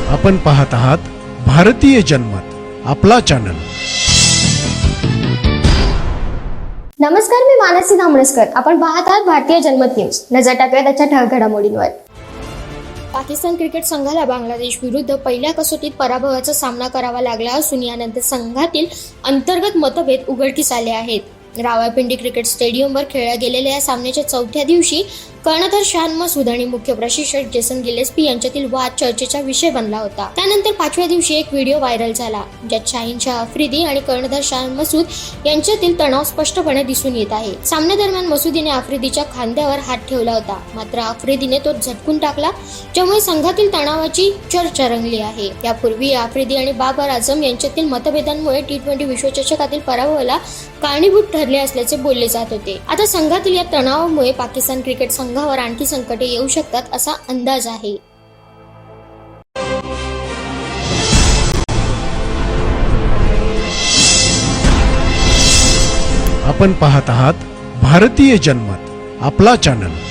आपण पाहत आहात भारतीय जनमत, आपला चॅनल। नमस्कार, मी मानसी धामणसकर। आपण पाहत आहात भारतीय जनमत न्यूज। नजर टाकूया त्याच्या ठळक घडामोडींवर। पाकिस्तान क्रिकेट संघाला बांगलादेश विरुद्ध पहिल्या कसोटीत पराभवाचा सामना करावा लागला असून यानंतर संघातील अंतर्गत मतभेद उघडकीस आले आहेत। रावळपिंडी क्रिकेट स्टेडियमवर खेळल्या गेलेल्या या सामन्याच्या चौथ्या दिवशी कर्णधार शान मसूद आणि मुख्य प्रशिक्षक जेसन गिलेस्पी यांच्यातील वाद चर्चेचा विषय बनला होता। त्यानंतर पाचव्या दिवशी एक व्हिडिओ व्हायरल झाला, ज्यात शाहीनशाह आफ्रिदी आणि कर्णधार शान मसूद यांच्यातील तणाव स्पष्टपणे दिसून येत आहे। सामन्यादरम्यान मसूदीने आफ्रिदीच्या खांद्यावर हात ठेवला होता, मात्र आफ्रिदीने तो झटकून टाकला, ज्यामुळे संघातील तणावाची चर्चा रंगली आहे। यापूर्वी आफ्रिदी आणि बाबर आझम यांच्यातील मतभेदांमुळे T20 विश्वचषकातील पराभवाला कारणीभूत ठरले असल्याचे बोलले जात होते। आता संघातील या तणावामुळे पाकिस्तान क्रिकेट संघावर आणखी संकटे येऊ शकतात असा अंदाज आहे। आपण पाहत आहात भारतीय जनमत, आपला चॅनल।